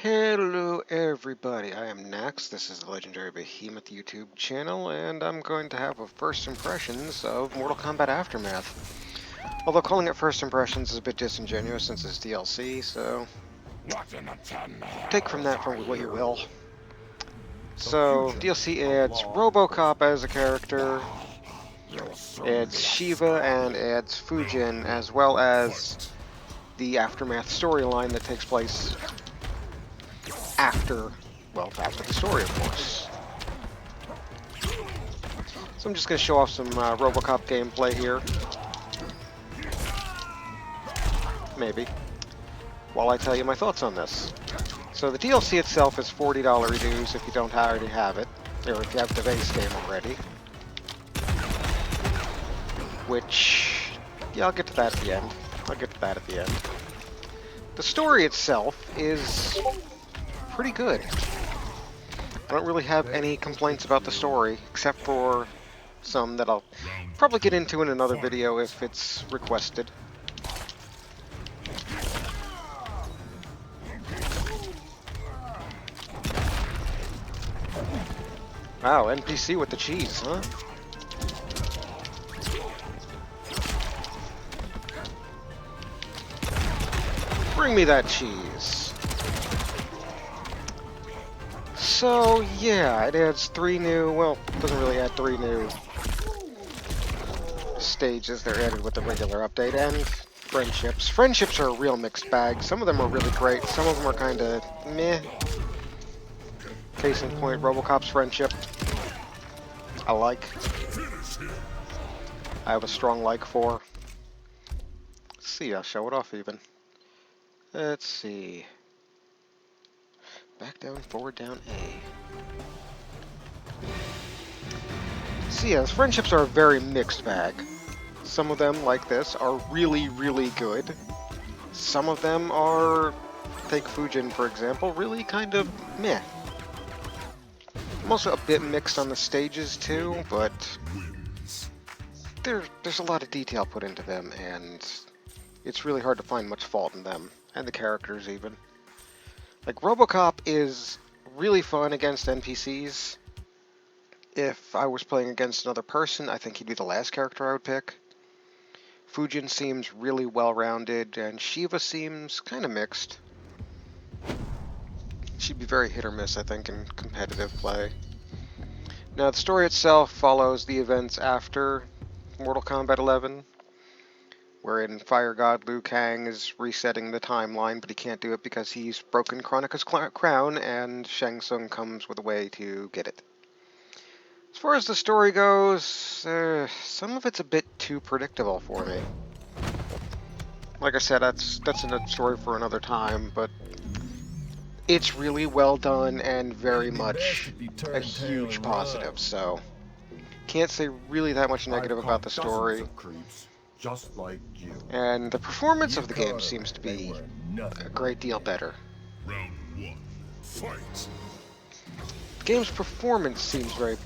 Hello everybody, I am Nax, this is the Legendary Behemoth YouTube channel, and I'm going to have a first impressions of Mortal Kombat Aftermath. Although calling it first impressions is a bit disingenuous since it's DLC, so take from that for what you will. So, DLC adds RoboCop as a character, adds Shiva, and adds Fujin, as well as the Aftermath storyline that takes place after the story, of course. So I'm just going to show off some RoboCop gameplay here. Maybe. While I tell you my thoughts on this. So the DLC itself is $40 dues if you don't already have it, or if you have the base game already. Which, yeah, I'll get to that at the end. The story itself is pretty good. I don't really have any complaints about the story, except for some that I'll probably get into in another video if it's requested. Wow, NPC with the cheese, huh? Bring me that cheese. So, yeah, it adds it doesn't really add 3 new stages. They're added with the regular update, and friendships. Friendships are a real mixed bag. Some of them are really great, some of them are kind of meh. Case in point, RoboCop's friendship. I have a strong like for. Let's see, I'll show it off even. Let's see. Back down, forward down, A. So yeah, friendships are a very mixed bag. Some of them, like this, are really, really good. Some of them are, take Fujin for example, really kind of meh. I'm also a bit mixed on the stages too, but there's a lot of detail put into them, and it's really hard to find much fault in them, and the characters even. Like, RoboCop is really fun against NPCs. If I was playing against another person, I think he'd be the last character I would pick. Fujin seems really well-rounded, and Shiva seems kind of mixed. She'd be very hit or miss, I think, in competitive play. Now, the story itself follows the events after Mortal Kombat 11, wherein Fire God Liu Kang is resetting the timeline, but he can't do it because he's broken Kronika's crown, and Shang Tsung comes with a way to get it. As far as the story goes, some of it's a bit too predictable for me. Like I said, that's a story for another time, but it's really well done and very much a huge positive, so can't say really that much negative about the story. Just like you. And the performance of the game seems to be a great deal better. Round 1, fight. The game's performance seems very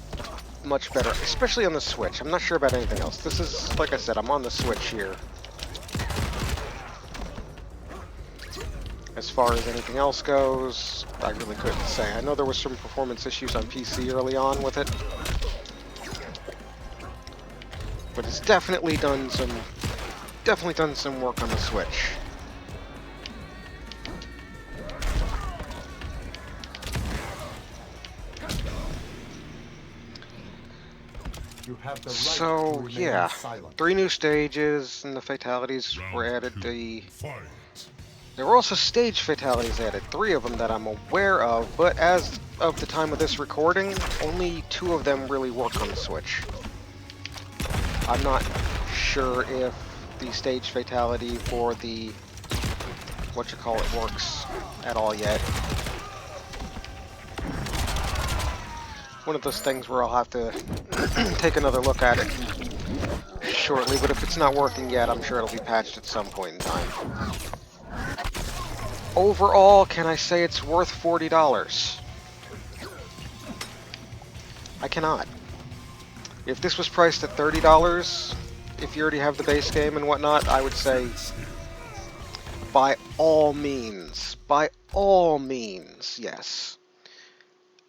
much better, especially on the Switch. I'm not sure about anything else. This is, like I said, I'm on the Switch here. As far as anything else goes, I really couldn't say. I know there was some performance issues on PC early on with it, but it's definitely done some work on the Switch. You have the right So to remain yeah, silent. 3 new stages, and the fatalities were added. Fight. There were also stage fatalities added, 3 of them that I'm aware of, but as of the time of this recording, only 2 of them really work on the Switch. I'm not sure if the stage fatality for the works at all yet. One of those things where I'll have to take another look at it shortly, but if it's not working yet, I'm sure it'll be patched at some point in time. Overall, can I say it's worth $40? I cannot. If this was priced at $30, if you already have the base game and whatnot, I would say by all means, yes.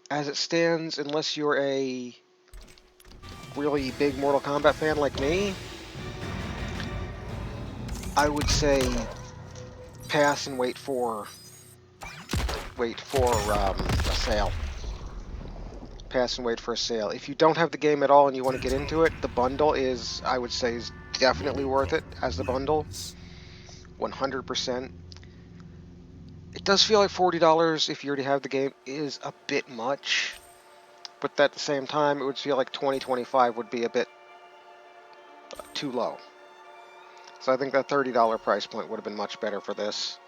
As it stands, unless you're a really big Mortal Kombat fan like me, I would say pass and wait for a sale. Pass and wait for a sale. If you don't have the game at all and you want to get into it, the bundle is, I would say, is definitely worth it as the bundle. 100%. It does feel like $40 if you already have the game is a bit much, but at the same time, it would feel like $20-25 would be a bit too low. So I think that $30 price point would have been much better for this.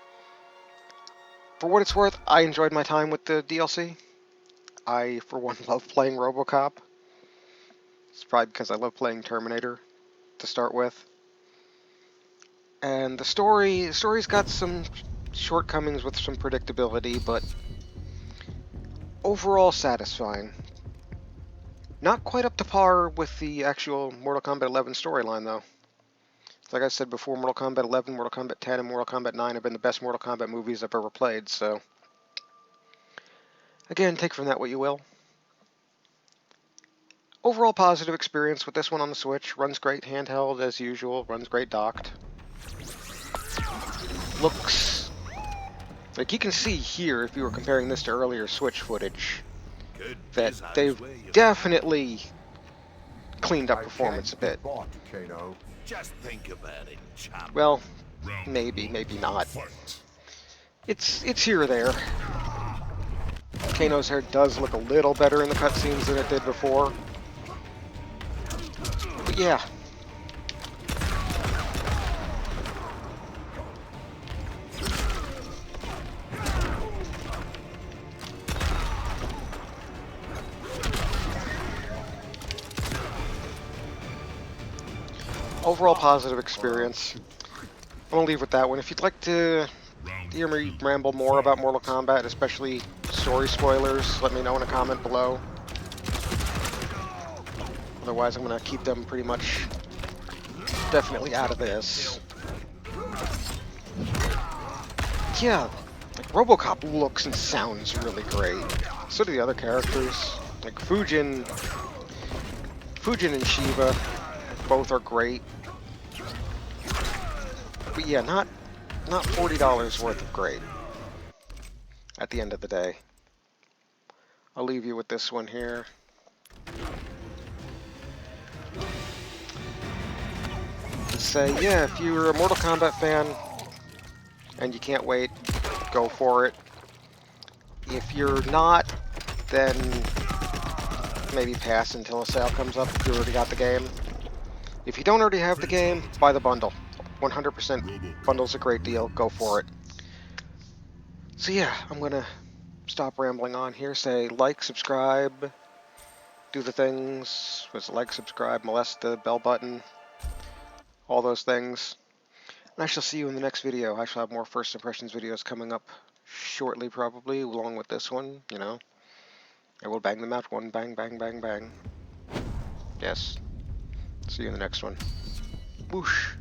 For what it's worth, I enjoyed my time with the DLC. I, for one, love playing RoboCop. It's probably because I love playing Terminator to start with. And the story's got some shortcomings with some predictability, but overall satisfying. Not quite up to par with the actual Mortal Kombat 11 storyline, though. Like I said before, Mortal Kombat 11, Mortal Kombat 10, and Mortal Kombat 9 have been the best Mortal Kombat movies I've ever played, so... Again, take from that what you will. Overall positive experience with this one on the Switch. Runs great handheld as usual, runs great docked. Looks... Like you can see here, if you were comparing this to earlier Switch footage, that they've definitely cleaned up performance a bit. Kano. Just think about it, chum. Well, Round maybe one, not. fight. It's here or there. Kano's hair does look a little better in the cutscenes than it did before. But yeah. Overall positive experience. I'm gonna leave with that one. If you'd like to Round hear me two, ramble more about fight. Mortal Kombat, especially story spoilers, let me know in a comment below. Otherwise, I'm gonna keep them pretty much definitely out of this. Yeah, like RoboCop looks and sounds really great. So do the other characters. Like Fujin and Shiva, both are great. But yeah, not $40 worth of great. At the end of the day. I'll leave you with this one here. To say, yeah, if you're a Mortal Kombat fan and you can't wait, go for it. If you're not, then maybe pass until a sale comes up if you already got the game. If you don't already have the game, buy the bundle. 100% bundle's a great deal. Go for it. So yeah, I'm gonna stop rambling on here. Say like, subscribe, do the things. Was it like, subscribe, molest the bell button, all those things. And I shall see you in the next video. I shall have more first impressions videos coming up shortly, probably, along with this one, you know. I will bang them out one bang, bang, bang, bang. Yes. See you in the next one. Whoosh.